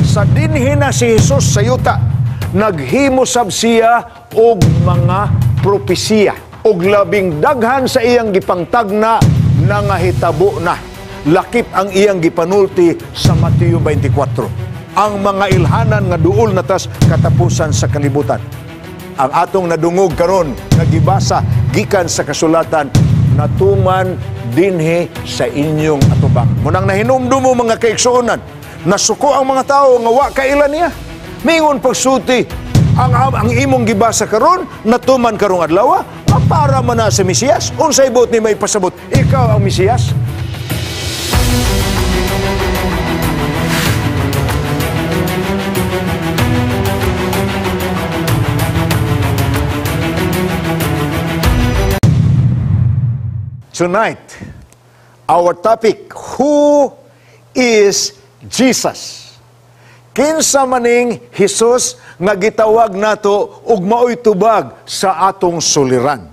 Sa dinhi na si Jesus sa yuta, naghimo sab siya og mga propesiya. Og labing daghan sa iyang gipangtagna nangahitabo na. Lakip ang iyang gipanulti sa Mateo 24. Ang mga ilhanan nga duol na tas katapusan sa kalibutan. Ang atong nadungog karon nagibasa gikan sa kasulatan natuman dinhi sa inyong atubang. Munang nahinumdum mo mga kaigsuonan, nasuko ang mga tao nga wa kailan niya. Mingon pagsuti ang imong gibasa karon natuman karong adlaw para man na sa Mesiyas. Unsay buot ni may pasabot? Ikaw ang Mesiyas? Tonight, our topic, who is Jesus? Kinsa maning Jesus nga gitawag nato ug maoy tubag sa atong suliran.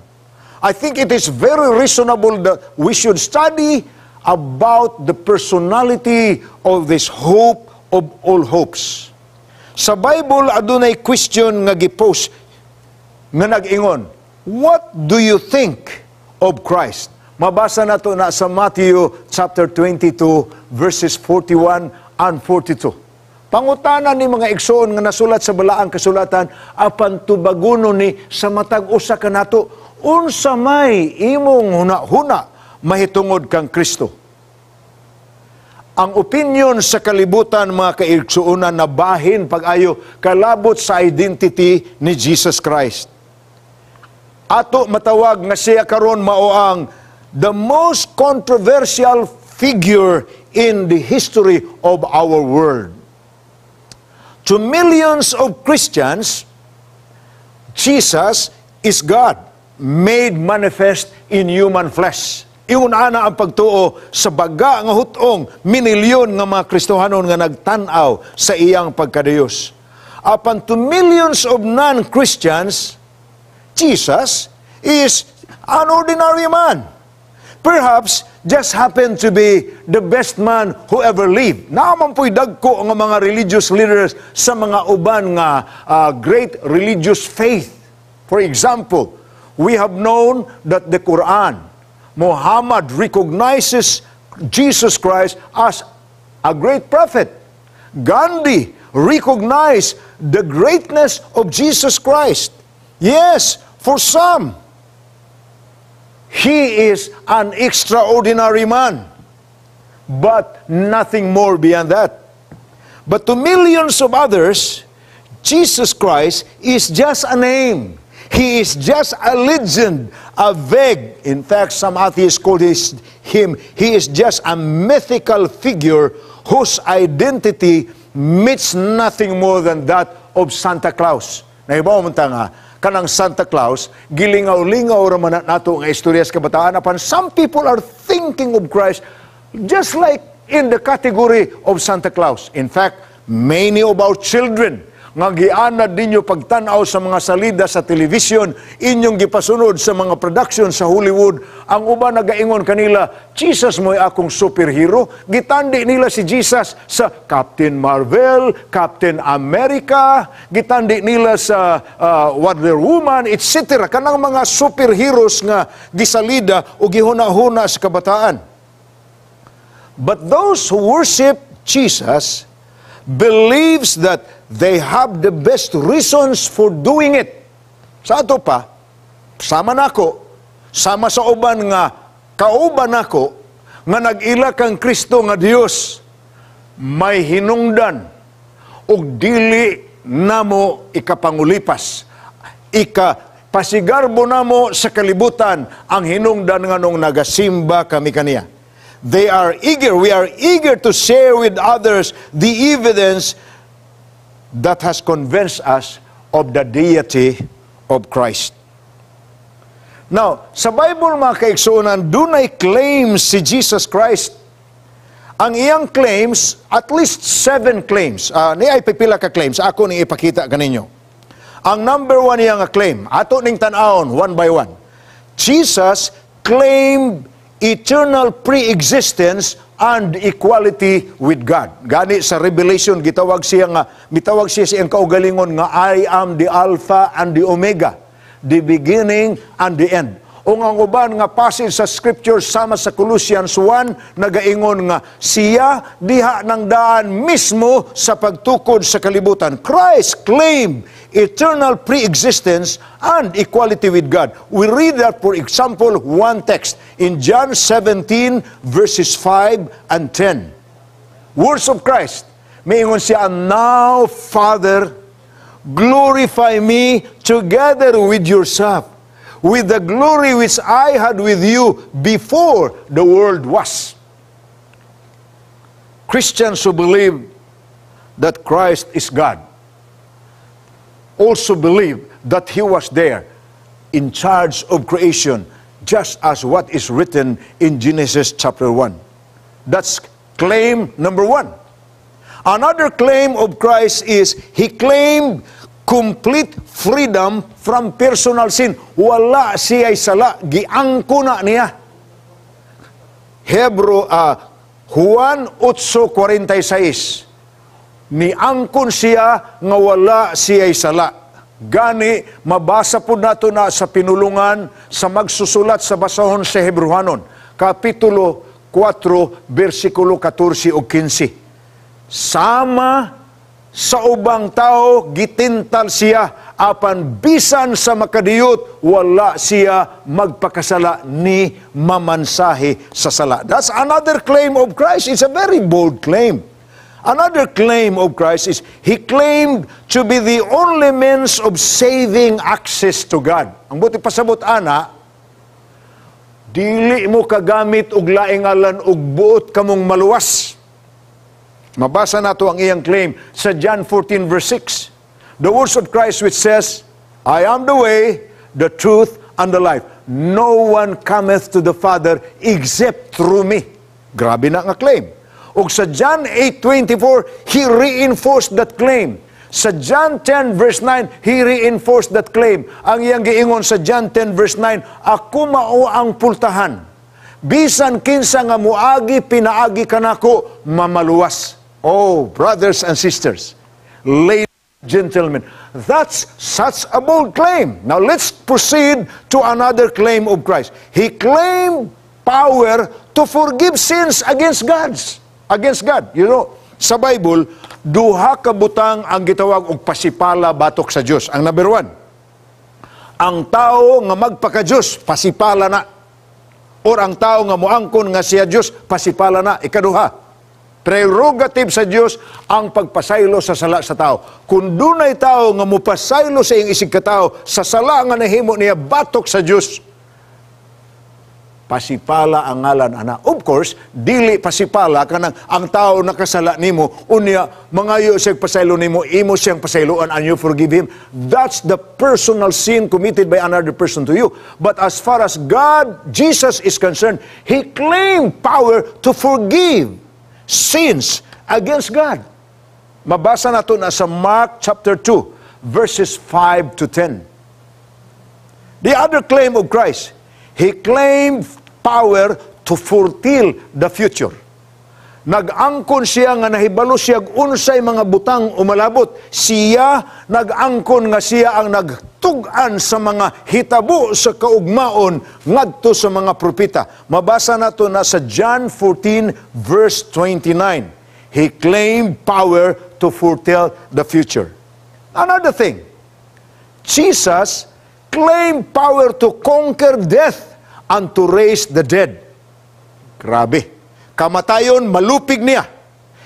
I think it is very reasonable that we should study about the personality of this hope of all hopes. Sa Bible adunay question nga gipost nga nag-ingon, what do you think of Christ? Mabasa nato na sa Matthew chapter 22 verses 41 and 42. Pangutanan ni mga igsoon nga nasulat sa balaang kasulatan apan tubagunon ni sa matag usa kanato unsa may imong hunahuna mahitungod kang Kristo. Ang opinion sa kalibutan mga kaigsuonan na bahin pag-ayo kalabot sa identity ni Jesus Christ. Ato matawag nga siya karon mao ang the most controversial figure in the history of our world. To millions of Christians, Jesus is God, made manifest in human flesh. Iyon ana ang pagtuo sa baga nga hutong minilyon nga mga Kristohanon nga nagtan-aw sa iyang pagkadiyos. Apan to millions of non-Christians, Jesus is an ordinary man. Perhaps just happened to be the best man who ever lived. Naaman po'y dagko ang mga religious leaders sa mga uban nga great religious faith. For example, we have known that the Quran, Muhammad recognizes Jesus Christ as a great prophet. Gandhi recognized the greatness of Jesus Christ. Yes, for some, he is an extraordinary man, but nothing more beyond that. But to millions of others, Jesus Christ is just a name. He is just a legend, a vague. In fact, some atheists call him, he is just a mythical figure whose identity meets nothing more than that of Santa Claus. Nahibaw mo nga, kanang Santa Claus, gilingaw-lingaw raman nato nga istorya sa kabataan. Apan some people are thinking of Christ just like in the category of Santa Claus. In fact, many of our children nga gianad ninyo pagtanaw sa mga salida sa television, inyong gipasunod sa mga production sa Hollywood, ang uban nagaingon kanila, Jesus mo'y akong superhero. Gitandi nila si Jesus sa Captain Marvel, Captain America, gitandi nila sa Wonder Woman, etc. Kanang mga superheroes nga gisalida o gihuna-huna sa kabataan. But those who worship Jesus believes that they have the best reasons for doing it. Sa ato pa, sama nako, sama sa uban nga kauban nako nga nag-ila kang Kristo nga Dios, may hinungdan ug dili namo ikapangulipas. Pasigarbo namo sa kalibutan ang hinungdan nga nung nagasimba kami kaniya. We are eager to share with others the evidence that has convinced us of the deity of Christ. Now, sa Bible mga kaigsuonan, dunay claims si Jesus Christ. Ang iyang claims, at least 7 claims. Niay pipila ka claims, ako ni ipakita kaninyo. Ang number 1 iyang claim, ato ning tan-awon, one by one. Jesus claimed eternal pre-existence and equality with God. Gani sa Revelation mitawag siya siyang kaugalingon nga I am the Alpha and the Omega, the beginning and the end. O ang uban nga passage sa Scripture sama sa Colossians 1 nagaingon nga siya diha ng daan mismo sa pagtukod sa kalibutan. Christ claimed eternal pre-existence and equality with God. We read that, for example, one text in John 17 verses 5 and 10. Words of Christ. Maingon siya, now, Father, glorify me together with yourself, with the glory which I had with you before the world was. Christians who believe that Christ is God also believe that He was there in charge of creation, just as what is written in Genesis chapter 1. That's claim number 1. Another claim of Christ is He claimed complete freedom from personal sin. Wala siya'y sala, giangko na niya. Juan 8:46. Niangkon siya nga wala siya'y sala. Gani, mabasa po nato na sa pinulungan sa magsusulat sa basahon sa Hebrehanon, Kapitulo 4, versikulo 14 o 15. Sama sa ubang tao, gitintal siya, apan bisan sa makadiyot, wala siya magpakasala ni mamansahe sa sala. That's another claim of Christ. It's a very bold claim. Another claim of Christ is, He claimed to be the only means of saving access to God. Ang buti pasabot, ana, dili mo kagamit og laing alan og buot kamong maluwas. Mabasa nato ang iyang claim sa John 14 verse 6. The words of Christ which says, I am the way, the truth, and the life. No one cometh to the Father except through me. Grabe na nga claim. O sa John 8:24, He reinforced that claim. Sa John 10 verse 9, He reinforced that claim. Ang iyang giingon sa John 10 verse 9, ako mao ang pultahan. Bisan kinsa nga muagi, pinaagi kanako, mamaluwas. Oh, brothers and sisters, ladies and gentlemen, that's such a bold claim. Now let's proceed to another claim of Christ. He claimed power to forgive sins against God. You know, sa Bible, duha ka butang ang gitawag og pasipala batok sa Dios. Ang number 1, ang tao nga magpaka-Dios, pasipala na. Or ang tao nga muangkon nga siya Dios, pasipala na. Ikaduha, prerogative sa Dios ang pagpasaylo sa sala sa tao. Kung dunay tao nga mupasaylo sa iyang isig katao sa sala nga nahimo niya batok sa Dios, pasipala ang ngalan ana. Of course, dili pasipala kanang ang tao nakasala nimo unya mangayo siya pasaylo nimo, imo siyang pasayloan and you forgive him. That's the personal sin committed by another person to you. But as far as God, Jesus is concerned, He claimed power to forgive sins against God. Mabasa nato na sa Mark chapter 2 verses 5 to 10. The other claim of Christ, He claimed power to foretell the future. Nag-angkon siya nga nahibalo siya unsay mga butang umalabot. Siya nag-angkon nga siya ang nagtug-an sa mga hitabo sa kaugmaon ngadto sa mga propeta. Mabasa nato na sa John 14 verse 29. He claimed power to foretell the future. Another thing, Jesus claimed power to conquer death and to raise the dead. Grabe. Kamatayon, malupig niya.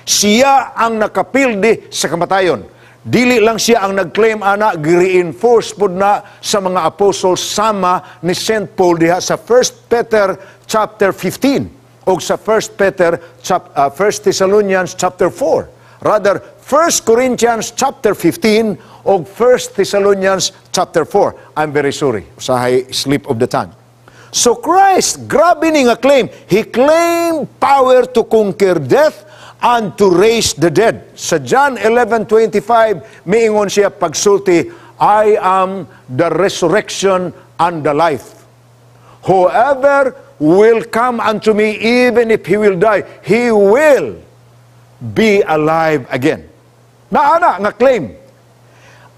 Siya ang nakapildi sa kamatayon. Dili lang siya ang nag-claim ana, gi-reinforce po na sa mga apostles sama ni St. Paul diha sa 1 Peter chapter 15 o sa 1 Thessalonians chapter 4. Rather, 1 Corinthians chapter 15 o 1 Thessalonians chapter 4. I'm very sorry. Usahay slip of the tongue. So Christ, grabe ni nga claim. He claimed power to conquer death and to raise the dead. Sa John 11:25, miingon siya pagsulti, I am the resurrection and the life. Whoever will come unto me, even if he will die, he will be alive again. Naana nga claim.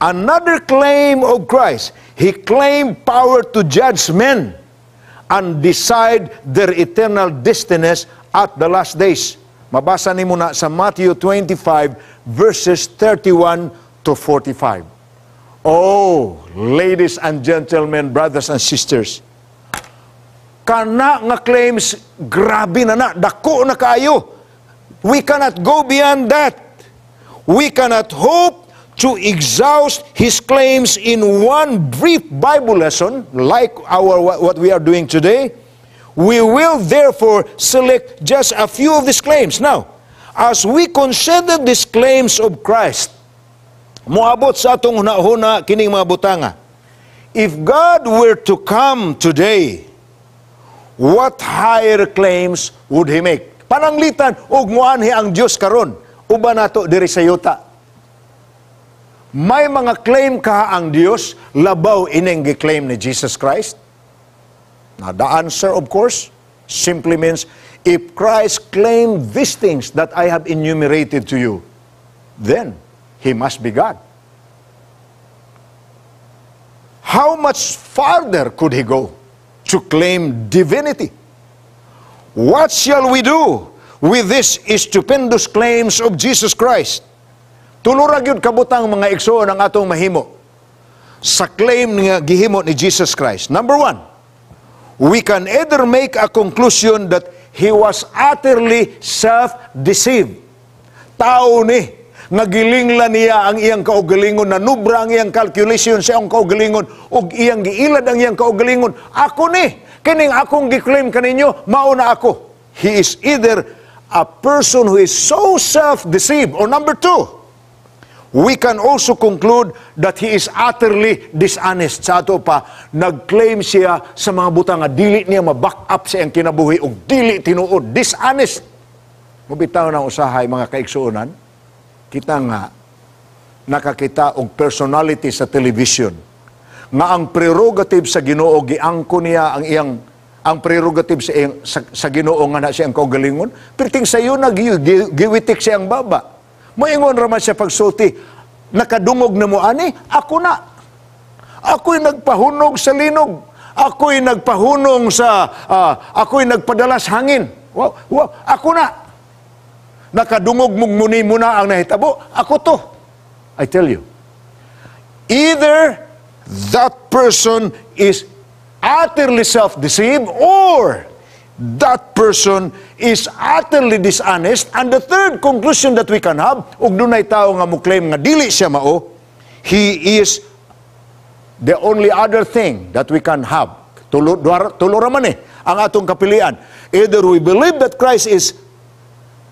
Another claim of Christ, he claimed power to judge men and decide their eternal destinies at the last days. Mabasa ni muna sa Matthew 25 verses 31 to 45. Oh, ladies and gentlemen, brothers and sisters, kana nga claims, grabe na, dako na kayo. We cannot go beyond that. We cannot hope to exhaust his claims in one brief Bible lesson, like what we are doing today. We will therefore select just a few of these claims. Now, as we consider these claims of Christ, moabot sa atong huna-huna kining mga butanga. If God were to come today, what higher claims would He make? Pananglitan, ug muanhi ang Diyos karon, uban nato diri sa yuta. May mga claim ka ang Diyos, labaw ining gi-claim ni Jesus Christ? Now, the answer, of course, simply means, if Christ claimed these things that I have enumerated to you, then He must be God. How much farther could He go to claim divinity? What shall we do with these stupendous claims of Jesus Christ? Tulurag yun kabutang mga igsoon ang atong mahimo sa claim nga gihimo ni Jesus Christ. Number one, we can either make a conclusion that He was utterly self-deceived. Tao ni, nagilingla niya ang iyang kaugalingon, nanubra ang iyang calculation sa iyang kaugalingon, ug iyang giilad ang iyang kaugalingon. Ako ni, kining akong gi-claim kaninyo, mauna ako. He is either a person who is so self-deceived, or number two, we can also conclude that he is utterly dishonest. Sa ato pa, nag-claim siya sa mga butang nga dili niya ma-back up sa iyang kinabuhi o dili tinuod. Dishonest. Mubitaw na usahay mga kaigsuonan, kita nga nakakita og personality sa television nga ang prerogative sa Ginoo giangko niya ang prerogative sa Ginoo nga na siyang kaugalingon, perting sayo na giwitik siyang baba. Moingon raman siya pagsulti, nakadungog na mo ani, ako na. Ako'y nagpahunog sa linog. Ako'y nagpahunong ako'y nagpadalas hangin. Ako na. Nakadungog mong muni muna ang nahitabo. Ako to. I tell you, either that person is utterly self-deceived or that person is utterly dishonest. And the third conclusion that we can have, ug dunay tao nga mo claim nga dili siya mao, he is the only other thing that we can have. Tulo raman ang atong kapilian. Either we believe that Christ is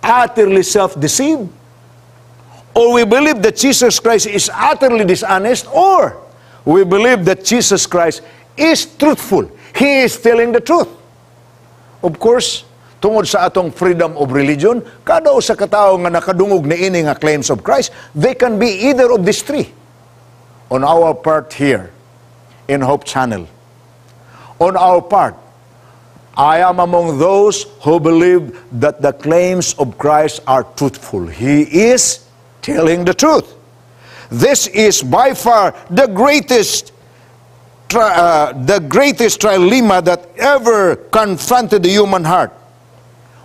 utterly self-deceived, or we believe that Jesus Christ is utterly dishonest, or we believe that Jesus Christ is truthful. He is telling the truth. Of course, tungod sa atong freedom of religion, kada usa ka tawo nga nakadungog na ini nga claims of Christ, they can be either of these three. On our part here, in Hope Channel, on our part, I am among those who believe that the claims of Christ are truthful. He is telling the truth. This is by far the greatest trilemma that ever confronted the human heart.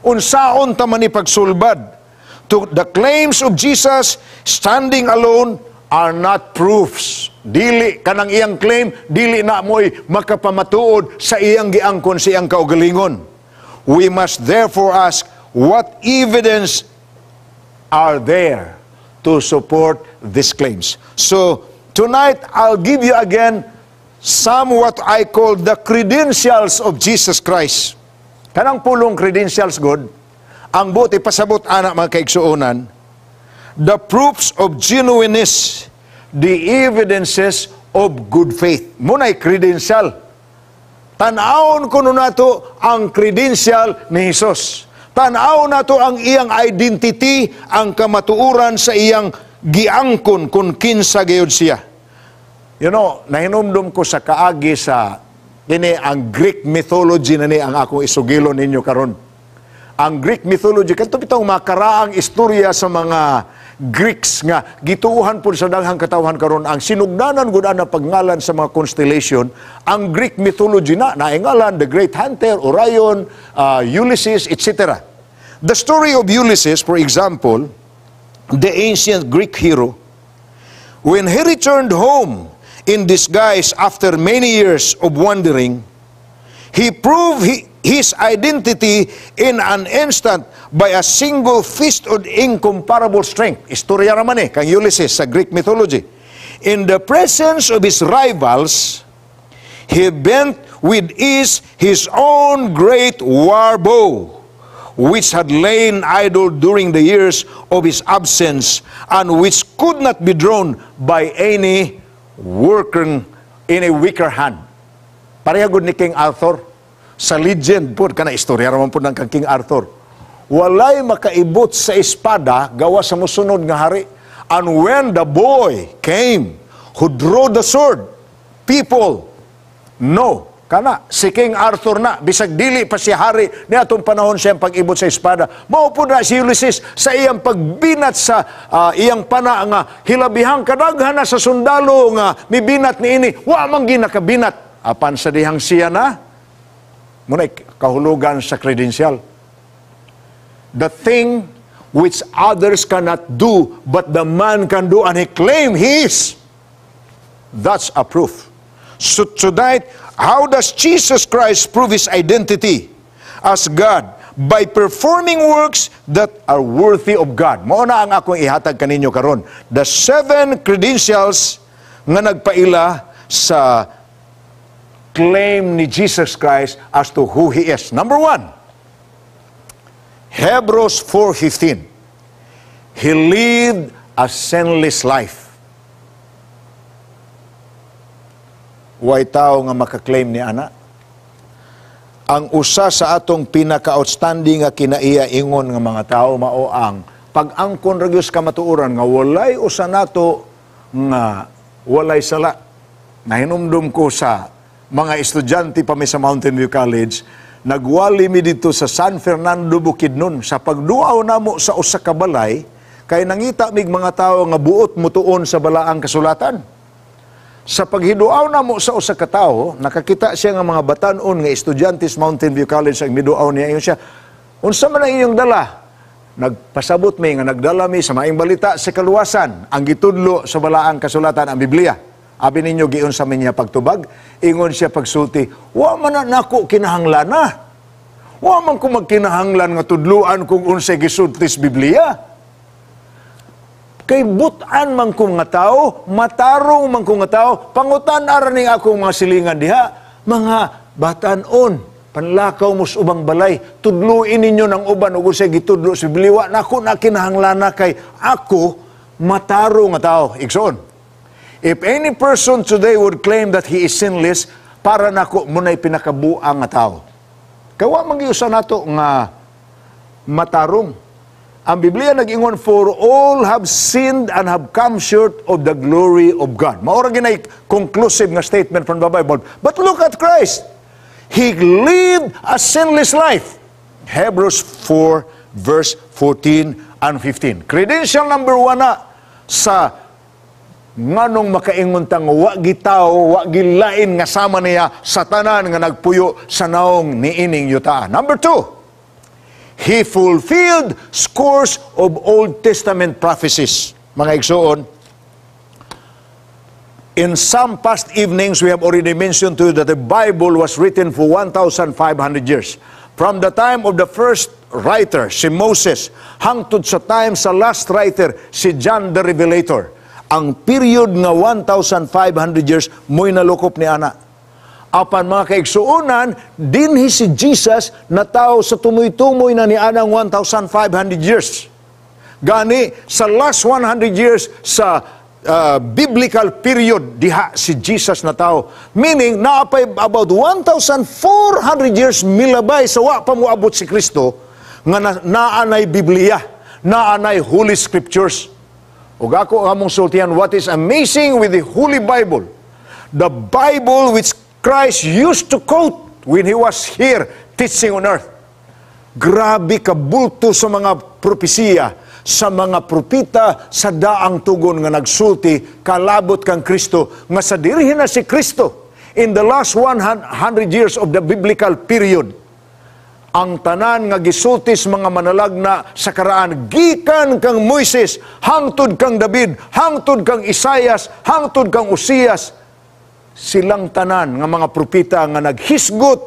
Unsaon ta man ni pagsulbad, to the claims of Jesus standing alone are not proofs. Dili kanang iyang claim, dili na mo'y makapamatuod sa iyang giangkon sa iyang kaugalingon. We must therefore ask, what evidence are there to support these claims? So tonight I'll give you again some what I call the credentials of Jesus Christ. Kanang pulong credentials, God, ang buti pasabot anak mga kaigsuonan, the proofs of genuineness, the evidences of good faith. Muna'y credential. Tanawon ko nun nato ang credential ni Jesus. Tanawon nato ang iyang identity, ang kamatuuran sa iyang giangkon kung kinsa gayud siya. You know, nahinumdum ko sa kaagi sa Kini ang Greek mythology na ni ang akong isugilo ninyo karon. Ang Greek mythology, kanto bitong makaraang istorya sa mga Greeks nga gituuhan po sa daghang katawhan karon ang sinugdanan gud ana pagngalan sa mga constellation. Ang Greek mythology na naingalan the Great Hunter, Orion, Ulysses, etc. The story of Ulysses, for example, the ancient Greek hero, when he returned home in disguise after many years of wandering, he proved his identity in an instant by a single fist of incomparable strength. Istorya naman kang Ulysses sa Greek mythology. In the presence of his rivals, he bent with ease his own great war bow, which had lain idle during the years of his absence, and which could not be drawn by any weaker hand. Pareha gud ni King Arthur. Sa legend po, kana istorya raman po ng King Arthur. Walay makaibot sa espada, gawa sa musunod nga hari. And when the boy came, who drew the sword, people know, kana, si King Arthur na, bisag dili pa si hari, ni atong panahon siyang pag-ibot sa espada. Maupo na si Ulysses sa iyang pagbinat sa iyang pana nga, hilabihang kadaghan na sa sundalo nga, mibinat ni ini, wa man ginakabinat. Apan sa dihang siya na, muna kahulugan sa credential. The thing which others cannot do, but the man can do, and he claim he is. That's a proof. So tonight, how does Jesus Christ prove his identity as God? By performing works that are worthy of God. Mao na ang akong ihatag kaninyo karon. The 7 credentials nga nagpaila sa claim ni Jesus Christ as to who He is. Number 1, Hebrews 4:15. He lived a sinless life. Way tao nga makaklaim ni ana. Ang usa sa atong pinaka-outstanding nga kinaiya ingon nga mga tao mao ang pag-angkon ra gyud ka matuoran nga walay usa nato nga walay sala. Nahinumdum ko sa mga estudyante pa mi sa Mountain View College, nagwali mi dito sa San Fernando Bukidnon sa pagduaw namo sa usa ka balay kay nangita mig mga tawo nga buot mutuon sa balaang kasulatan. Sa paghiduaw namo sa usa ka tawo, nakakita siya nga mga batan-on nga estudyante sa Mountain View College ang miduaw niya. Ingon siya, unsa man ang inyong dala? Nagpasabot mi nga nagdala mi sa maing balita sa kaluwasan ang gitudlo sa balaang kasulatan ang Biblia. Abi ninyo giun sa minya pagtubag, ingon siya pagsulti, wa man na nako kinahanglana. Wa man ko magkinahanglan nga tudluan kung unsay gisulti sa Biblia. Kay butan man ko nga tao, matarong man ko nga tao, pangutan ara ning akong mga silingan diha, mga batan-on, panlakaw mo sa ubang balay, tudluin ninyo ng uban ug unsay gitudlo sa Biblia. Wa nako na kinahanglana kay ako matarong nga tao. Igsoon. If any person today would claim that he is sinless, para nako munay pinakabuang nga tao. Kawa mangiusa nato nga matarong. Ang Biblia nag-ingon, for all have sinned and have come short of the glory of God. Maura ginay conclusive nga statement from the Bible. But look at Christ. He lived a sinless life. Hebrews 4 verse 14 and 15. Credential number 1 na sa nganong makaingon tang wa gitaw, wa gilain nga sama niya sa tanan nga nagpuyo sa naong niining yuta. Number 2, he fulfilled scores of Old Testament prophecies. Mga igsoon, in some past evenings, we have already mentioned to you that the Bible was written for 1,500 years. From the time of the first writer, si Moses, hangtod sa time sa last writer, si John the Revelator. Ang period nga 1,500 years, mo'y nalukop ni ana. Apan mga kaigsuunan, dinhi si Jesus na tao sa tumoy-tumoy na ni anang 1,500 years. Gani, sa last 100 years sa biblical period, diha si Jesus na tao. Meaning, naapay about 1,400 years milabay sa wa pa moabot si Kristo nga naanay Biblia, naanay Holy Scriptures. Ug ako among sultihan, what is amazing with the Holy Bible? The Bible which Christ used to quote when He was here teaching on earth. Grabe kabulto sa mga propesiya, sa mga propita, sa daang tugon nga nagsulti, kalabot kang Kristo, nga sa dirihin na si Kristo in the last 100 years of the biblical period. Ang tanan nga gisulti sa mga manalagna sa karaan, gikan kang Moises, hangtod kang David, hangtod kang Isaias, hangtod kang Uzias, silang tanan nga mga propita nga naghisgot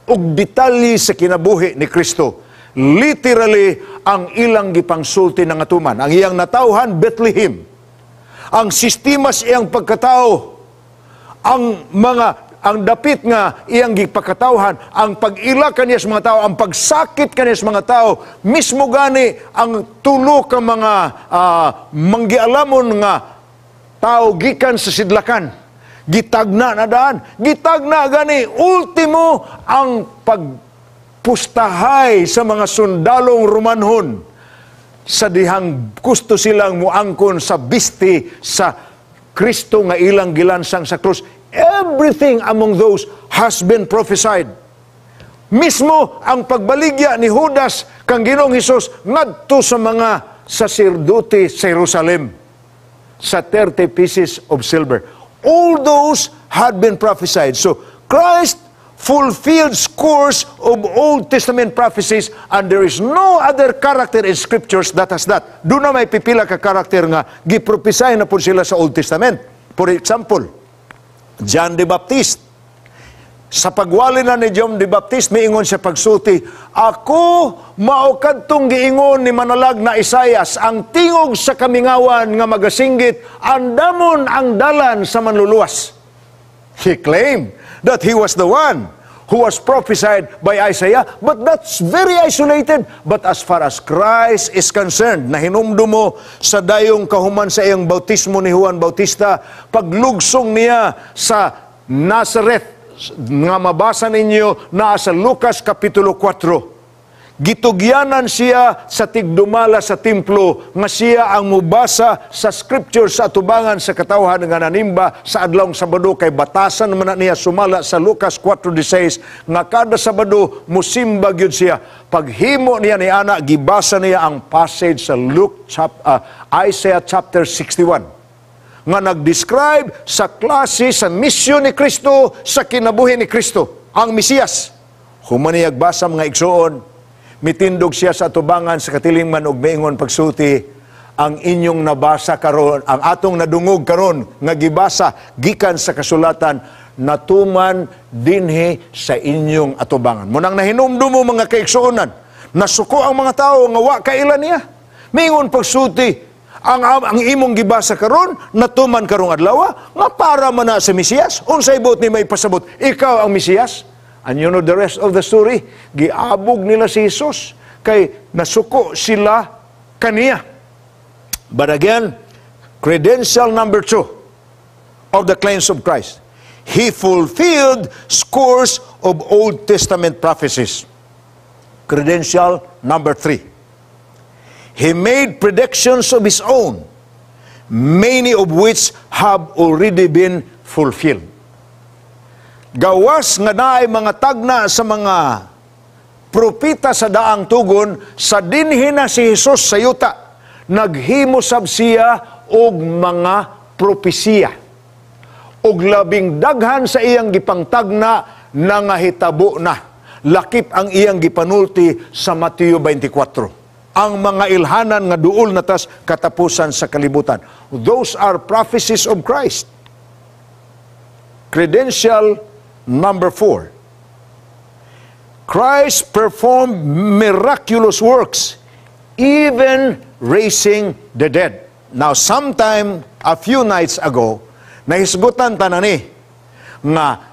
og detalye sa kinabuhi ni Kristo. Literally, ang ilang gipangsulti ng atuman. Ang iyang natauhan, Bethlehem. Ang sistema sa iyang pagkatao, ang dapit nga iyang gipakatauhan, ang pag-ila kaniya sa mga tao, ang pagsakit kaniya sa mga tao, mismo gani ang tulo ka mga manggialamon nga tao gikan sa sidlakan. Gitagna na daan. Gitagna gani. Ultimo, ang pagpustahay sa mga sundalong Romanhon sa dihang gusto silang muangkon sa bisti sa Kristo nga ilang gilansang sa krus. Everything among those has been prophesied. Mismo ang pagbaligya ni Judas kang Ginoong Hesus ngadto sa mga saserdote sa Jerusalem sa 30 pieces of silver. All those had been prophesied. So, Christ fulfilled scores of Old Testament prophecies, and there is no other character in Scriptures that has that. Doon na may pipila ka karakter nga, giprophesy na po sila sa Old Testament. For example, John the Baptist. Sa pagwali na ni John the Baptist, miingon siya pagsulti, ako maukad tong giingon ni manalag na Isaias, ang tingog sa kamingawan nga magasinggit, andamon ang dalan sa manluluwas. He claimed that he was the one who was prophesied by Isaiah, but that's very isolated. But as far as Christ is concerned, na hinumdum mo sa dayong kahuman sa iyang bautismo ni Juan Bautista, paglugsong niya sa Nazareth, nga mabasa ninyo na sa Lucas Kapitulo 4. Gitugyanan siya sa tigdumala sa templo nga siya ang mubasa sa scripture sa atubangan sa katawhan nga nanimba sa adlawng Sabado kay batasan man niya sumala sa Lucas 4:16 nga kada Sabado musimba gyud siya. Paghimo niya ni ana gibasa niya ang passage sa Isaiah chapter 61. Nga nag-describe sa klase, sa misyon ni Kristo, sa kinabuhi ni Kristo, ang Mesiyas. Humaniyag basa mga igsoon, mitindog siya sa atubangan sa katilingman ug miingon pagsulti, ang inyong nabasa karon, ang atong nadungog karon nga gibasa gikan sa kasulatan, natuman dinhi sa inyong atubangan. Munang nahinumdum mo mga kaigsuonan, nasuko ang mga tao nga wa kailan niya. Miingon pagsulti, ang imong gibasa karon natuman karong adlaw nga para man na sa Mesiyas. Unsay buot ni may pasabot, ikaw ang Mesiyas. And you know the rest of the story, giabog nila si Jesus kay nasuko sila kaniya. But again, credential number 2 of the claims of Christ, He fulfilled scores of Old Testament prophecies. Credential number 3, He made predictions of His own, many of which have already been fulfilled. Gawas nga naay mga tagna sa mga propita sa daang tugon, sa dinhi na si Jesus sa yuta, naghimo sab siya og mga propesiya. Og labing daghan sa iyang gipangtagna nangahitabo na. Lakip ang iyang gipanulti sa Mateo 24. Ang mga ilhanan nga duol natas katapusan sa kalibutan. Those are prophecies of Christ. Credential number 4. Christ performed miraculous works, even raising the dead. Now, sometime, a few nights ago, nahisgutan tanani nga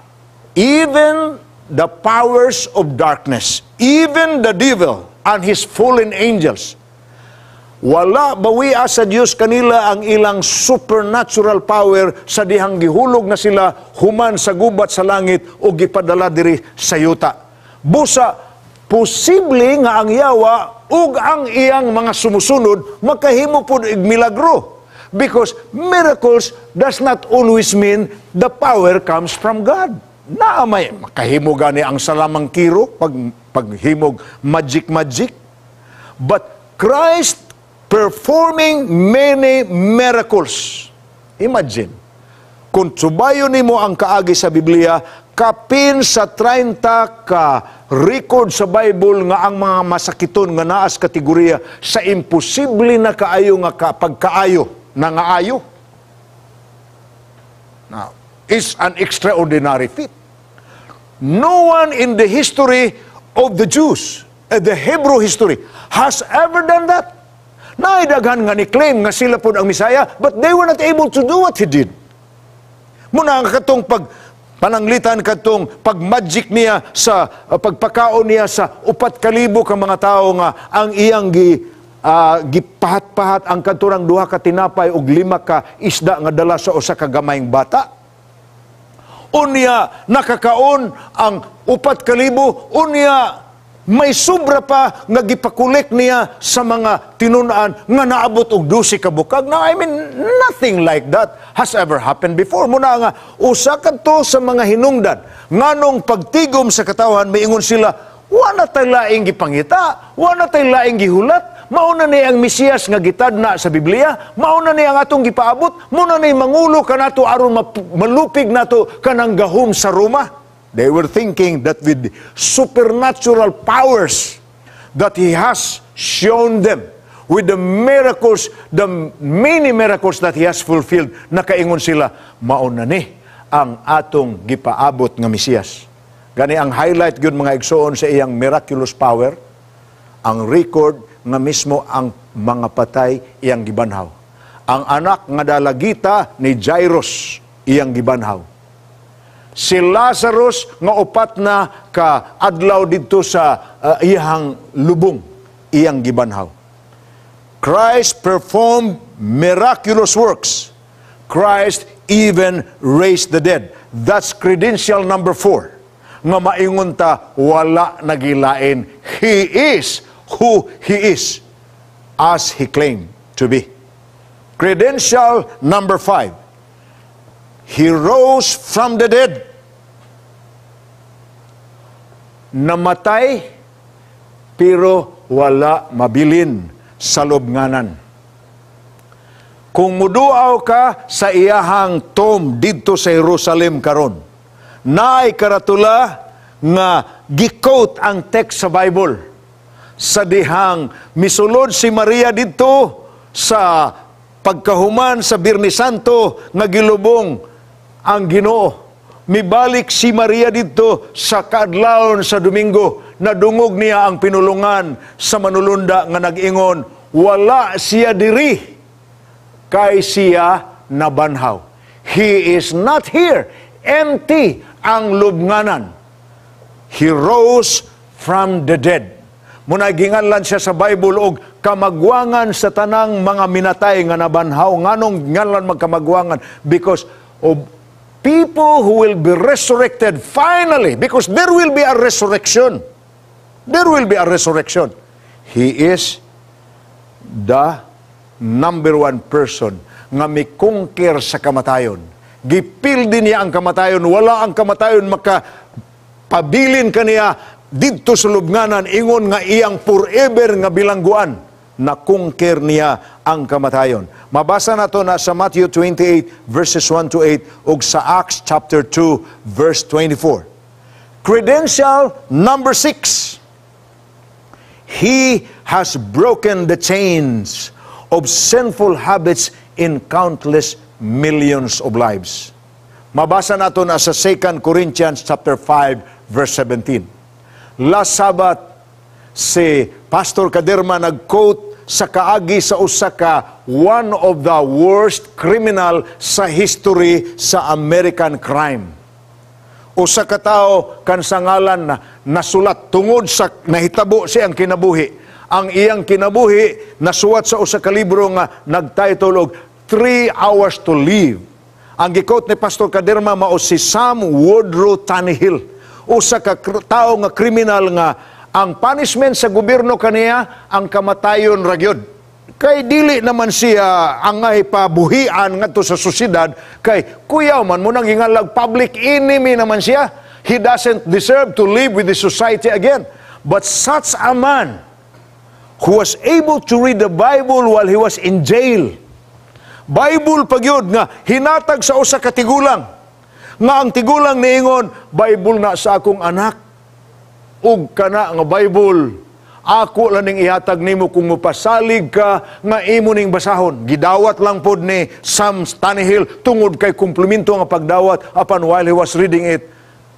even the powers of darkness, even the devil, and his fallen angels, wala bawiya sa Dios kanila ang ilang supernatural power sa dihang gihulog na sila human sa gubat sa langit o gipadala diri sa yuta. Busa, posible nga ang yawa ug ang iyang mga sumusunod makahimo pud og milagro. Because miracles does not always mean the power comes from God. Naamay, makahimo gani ang salamang kiro, paghimog magic. But Christ performing many miracles. Imagine, kung subayon nimo ang kaagi sa Biblia, kapin sa 30 ka record sa Bible nga ang mga masakiton nga naas kategorya sa imposible na kaayo nga pagkaayo na nga ayo. Now, is an extraordinary feat. No one in the history of the Jews, the Hebrew history, has ever done that. Naidaghan nga ni claim nga sila po ang Misaya, but they were not able to do what he did. Muna ang katong pananglitan katong pagmagic niya sa pagpakaon niya sa 4,000 ka mga tao nga ang iyang gipahat-pahat ang kanturang 2 ka tinapay ug 5 ka isda nga dala sa usa ka gamayng bata. Unya nakakaon ang 4,000, unya may sobra pa nga gipakulik niya sa mga tinunaan nga naabot og 12 ka bukag. Now, I mean, nothing like that has ever happened before. Muna nga, usa kadto sa mga hinungdan, nganong pagtigom sa katawan, maingon sila, wala tay laing gipangita, wala tay laing gihulat, mauna ni ang Mesiyas nga gitadna sa Biblia, mauna ni ang atong gipaabot, muna ni mangulo kanato aron malupig nato kanang gahom sa Roma. They were thinking that with supernatural powers that He has shown them, with the miracles, the many miracles that He has fulfilled, nakaingon sila, mauna ni ang atong gipaabot nga Mesiyas. Gani ang highlight gyud mga igsoon sa iyang miraculous power, ang record nga mismo ang mga patay iyang gibanhaw. Ang anak nga dalagita ni Jairus iyang gibanhaw. Si Lazarus nga 4 na ka adlaw didto sa iyang lubong iyang gibanhaw. Christ performed miraculous works. Christ even raised the dead. That's credential number 4. Nga maingon ta wala nagilain. He is who He is as He claimed to be. Credential number 5. He rose from the dead. Namatay pero wala mabilin sa lubnganan. Kung muduaw ka sa iyahang tomb didto sa Jerusalem karon, naay karatula nga gi-quote ang text sa Bible. Sa dihang misulod si Maria didto sa pagkahuman sa Birni Santo nga gilubong ang Ginoo. Mibalik si Maria didto sa kaadlawon sa Domingo, nadungog niya ang pinulungan sa manulunda nga nag-ingon, wala siya diri kay siya nabanhaw. He is not here. Empty ang lubnganan. He rose from the dead. Muna ginganlan siya sa Bible og kamagwangan sa tanang mga minatay nga nabanhaw. Nganong nganlan magkamagwangan? Because of people who will be resurrected finally. Because there will be a resurrection. There will be a resurrection. He is the number 1 person nga mikungkir sa kamatayon. Gipildi niya ang kamatayon. Wala ang kamatayon makapabilin kaniya didto sa lubnganan. Ingon nga iyang forever nga bilangguan. Nakungkir niya ang kamatayon. Mabasa nato na sa Matthew 28 verses 1 to 8 ug sa Acts chapter 2 verse 24. Credential number 6. He has broken the chains of sinful habits in countless millions of lives. Mabasa nato na sa 2 Corinthians chapter 5 verse 17. Last Sabbath, si Pastor Kaderma nag-quote sa kaagi sa usa ka one of the worst criminal sa history sa American crime. Usa ka tawo kan sa ngalan na nasulat tungod sa nahitabo siyang kinabuhi. Ang iyang kinabuhi nasuwat sa usa ka libro nga nagtitle og 3 Hours to Live. Ang gi-quote ni Pastor Kaderma mao si Sam Woodrow Tannehill. Usa ka tao nga kriminal nga ang punishment sa gobyerno kaniya ang kamatayon ra gyud. kay dili naman siya angay pabuhian ngadto sa sosyedad, kay kuyaw man mo nang hingalag public enemy naman siya. He doesn't deserve to live with the society again. But such a man who was able to read the Bible while he was in jail, Bible pagyud nga hinatag sa usa ka tigulang, nga ang tigulang niingon, Bible na sa akong anak, ug kana nga Bible ako lang ning ihatag nimo kung mapasalig ka nga imo ning basahon. Gidawat lang pod ni Sam Tannehill tungod kay kumplemento nga pagdawat apan while he was reading it.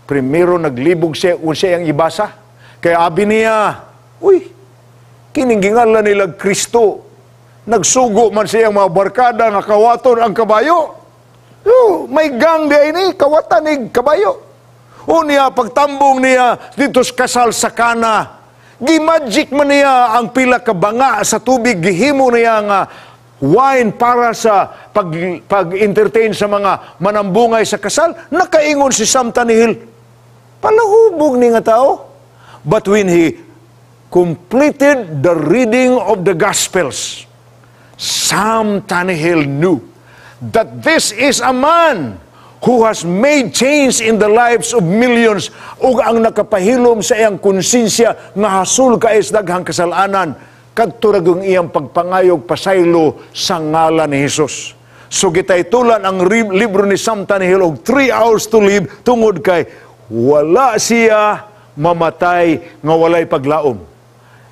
Primero naglibog siya unsa yang ibasa. Kaya abi niya, uy, kining gingalan nila Kristo. Nagsugo man siya mga barkada nga kawaton ang kabayo. Oh, may gang di ini kawatan ning kabayo. Unya pagtambong niya dito sa kasal sa Kana. Gimagic man niya ang pila ka banga sa tubig, gihimo niya nga wine para sa pag-entertain sa mga manambungay sa kasal. Nakaingon si Sam Tannehill, palahubog ni nga tao. But when he completed the reading of the Gospels, Sam Tannehill knew that this is a man who has made change in the lives of millions, ug ang nakapahilom sa iyang konsensya nga hasul ka is daghang kasalanan kadto ra gyud iyang pagpangayog pasaylo sa ngalan ni Hesus. So gitaytulan ang libro ni Sam Tannehill og 3 hours to live tungod kay wala siya mamatay nga walay paglaom.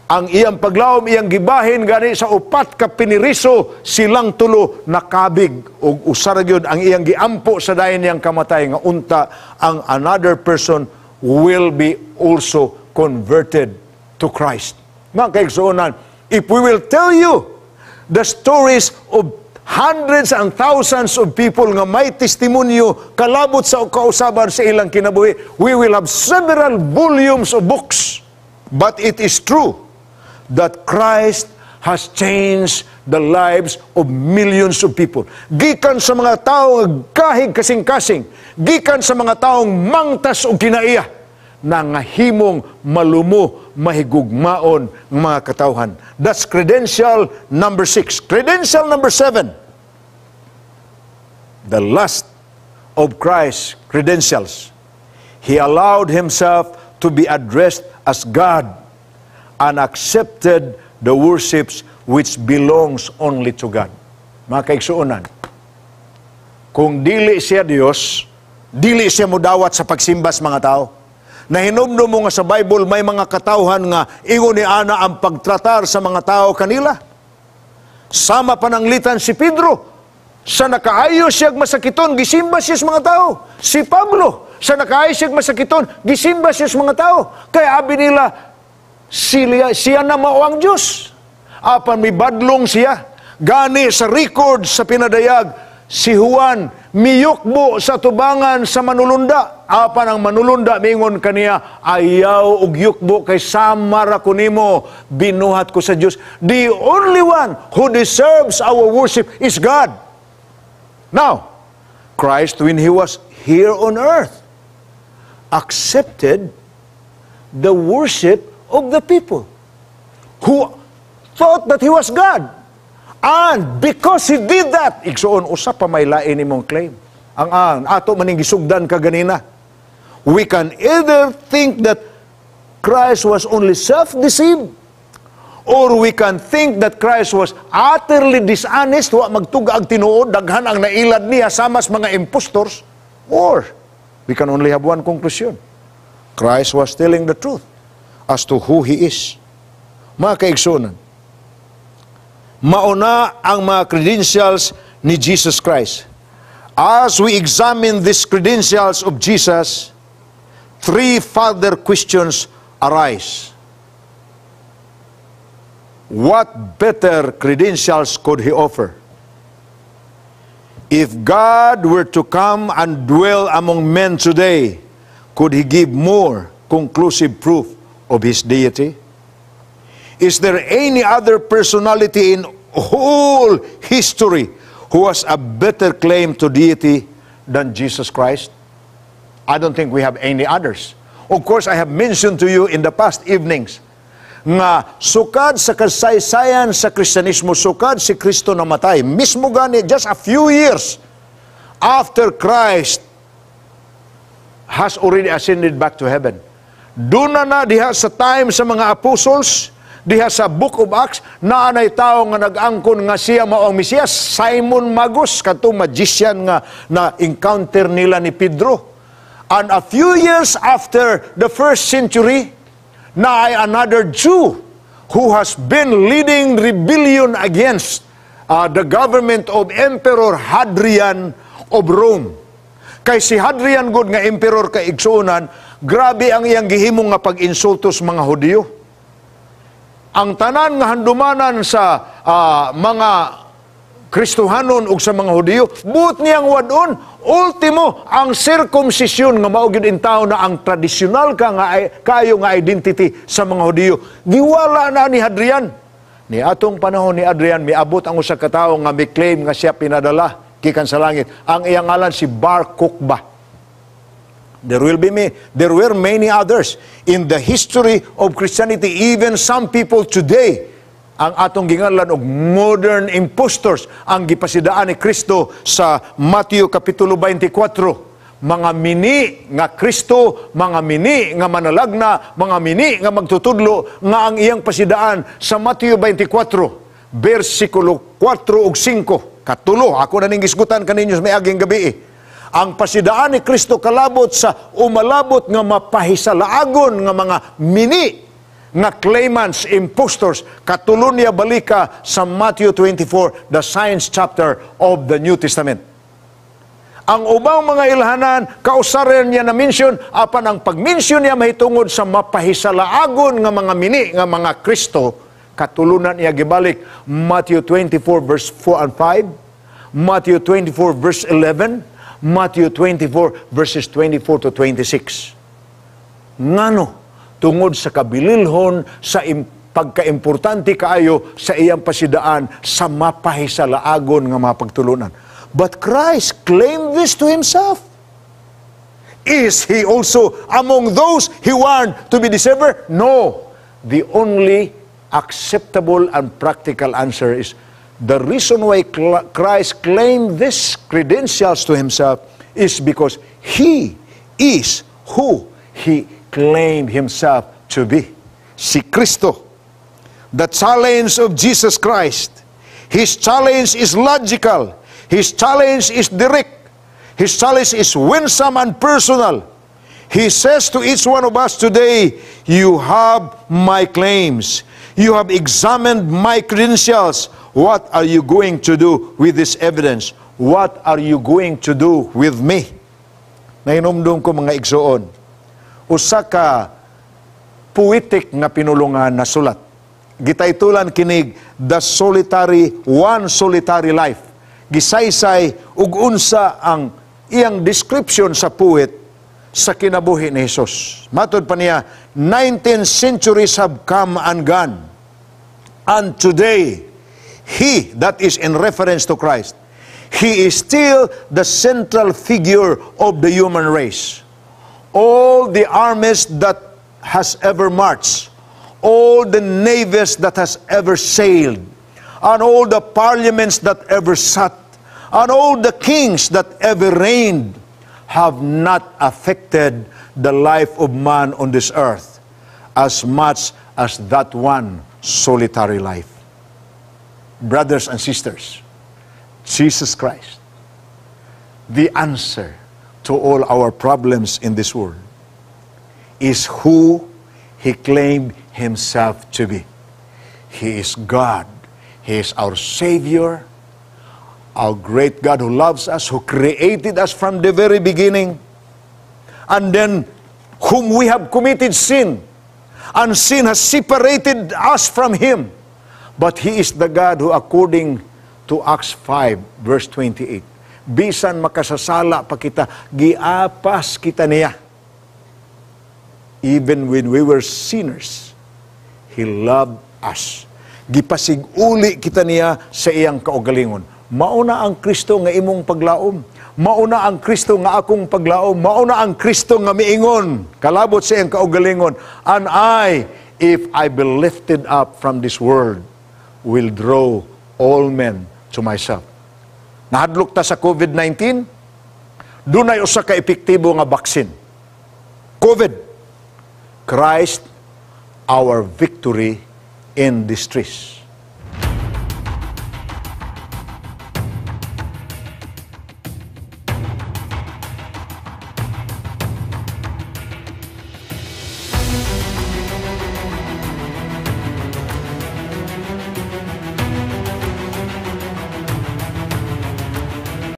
Ang iyang paglaom, iyang gibahin gani sa upat ka piniriso, silang tulo nakabig ug usar gyud ang iyang giampo sa dayon niyang kamatay nga unta ang another person will be also converted to Christ. Mga kaigsuonan, if we will tell you the stories of hundreds and thousands of people nga may testimonyo kalabot sa kausaban sa ilang kinabuhi, we will have several volumes of books. But it is true that Christ has changed the lives of millions of people. Gikan sa mga taong kahig kasing-kasing, gikan sa mga taong mangtas o kinaiya, na ngahimong malumo, mahigugmaon ng mga katawhan. That's credential number 6. Credential number 7. The last of Christ's credentials. He allowed himself to be addressed as God and accepted the worships which belongs only to God. Mga kaigsuonan, kung dili siya Dios, dili siya mudawat sa pagsimbas mga tao. Nahinomdom mo nga sa Bible, may mga katawhan nga ingon ni ana ang pagtratar sa mga tao kanila. Sama pananglitan si Pedro, sa nakaayo siya masakiton, gisimba siya sa mga tao. Si Pablo, sa nakaayo siya masakiton, gisimba siya sa mga tao. Kaya abi nila, siya na mao ang Diyos. Apan may badlong siya. Gani sa record sa pinadayag, si Juan miyukbo sa tubangan sa manulunda. Apan ang manulunda mingon kaniya, ayaw og yukbo kay samara ko nimo, binuhat ko sa Diyos. The only one who deserves our worship is God. Now, Christ, when He was here on earth, accepted the worship of the people who thought that He was God. And because He did that, igsuon, usa pa may lain imong claim. Ang ato maning gisugdan kaganina. We can either think that Christ was only self-deceived, or we can think that Christ was utterly dishonest, wa magtuga ang tinuod, daghan ang nailad niya samas mga impostors, or we can only have one conclusion. Christ was telling the truth as to who He is. Mga kaigsunan, mauna ang mga credentials ni Jesus Christ. As we examine these credentials of Jesus, 3 further questions arise. What better credentials could He offer? If God were to come and dwell among men today, could He give more conclusive proof of His deity? Is there any other personality in whole history who has a better claim to deity than Jesus Christ? I don't think we have any others. Of course, I have mentioned to you in the past evenings nga sukad sa kasaysayan sa Kristyanismo, sukad si Kristo namatay. Mismo gani, just a few years after Christ has already ascended back to heaven. Doon na diha sa time sa mga apostles, diha sa Book of Acts, naanay tao nga nag-angkon nga siya mao ang Mesiyas. Simon Magus, katong magician nga na-encounter nila ni Pedro. And a few years after the first century, na ay another Jew who has been leading rebellion against the government of Emperor Hadrian of Rome. Kay si Hadrian God nga emperor kay igsuonan, grabe ang iyang gihimong nga pag-insulto sa mga Hudyo. Ang tanan nga handumanan sa mga Kristohanon ug sa mga Hudyo, buot niyang wadon, ultimo, ang circumcision nga mao gyud in tao na ang tradisyonal kayo nga identity sa mga Hudyo. Giwala na ni Hadrian. Ni atong panahon ni Hadrian, miabot ang usa ka tawo nga mi-claim nga siya pinadala gikan sa langit. Ang iyang ngalan si Bar Kokhba. There were many others in the history of Christianity. Even some people today, ang atong gingalan og modern impostors, ang gipasidaan ni Kristo sa Mateo Kapitulo 24. Mga mini nga Kristo, mga mini nga manalagna, mga mini nga magtutudlo, nga ang iyang pasidaan sa Mateo 24, versikulo 4 ug 5. Katulo, ako na ning gisgutan kaninyo sa miaging gabi. Ang pasidaan ni Kristo kalabot sa umalabot nga mapahisalaagon nga mga mini nga claimants, impostors, katulon niya balika sa Matthew 24, the science chapter of the New Testament. Ang ubang mga ilhanan, kausaran niya na mention, apan ang pag-mention niya mahitungod sa mapahisalaagon nga mga mini, nga mga Kristo, katulunan niya gibalik Matthew 24 verse 4 and 5, Matthew 24 verse 11, Matthew 24 verses 24 to 26. Ngano? Tungod sa kabililhon, sa pagkaimportante kaayo sa iyang pasidaan sa mapahisalaagon nga mga pagtulunan. But Christ claimed this to himself. Is he also among those he warned to be deceived? No. The only acceptable and practical answer is the reason why Christ claimed these credentials to himself is because he is who he claimed himself to be. Si Kristo. The challenge of Jesus Christ. His challenge is logical. His challenge is direct. His challenge is winsome and personal. He says to each one of us today, you have my claims. You have examined my credentials. What are you going to do with this evidence? What are you going to do with me? Nainumdum ko mga igsoon. Usa ka poetic nga pinulungan na sulat. Gitaytulan kinig One Solitary Life. Gisaysay ug unsa ang iyang description sa poet sa kinabuhi ni Jesus. Matod pa niya, 19 centuries have come and gone. And today, he, that is in reference to Christ, he is still the central figure of the human race. All the armies that has ever marched, all the navies that has ever sailed, and all the parliaments that ever sat, and all the kings that ever reigned, have not affected the life of man on this earth as much as that one solitary life. Brothers and sisters, Jesus Christ, the answer to all our problems in this world, is who he claimed himself to be. He is God. He is our Savior, our great God who loves us, who created us from the very beginning, and then whom we have committed sin, and sin has separated us from him. But he is the God who, according to Acts 5 verse 28, bisan makasasala pa kita, giapas kita niya. Even when we were sinners, he loved us. Gipasiguli kita niya sa iyang kaugalingon. Mauna ang Kristo nga imong paglaom. Mauna ang Kristo nga akong paglaom. Mauna ang Kristo nga miingon, kalabot sa iyang kaugalingon, and I if I be lifted up from this world, will draw all men to myself. Nahadlok ta sa COVID-19, dunay usa ka epektibo nga baksin. COVID, Christ, our victory in distress.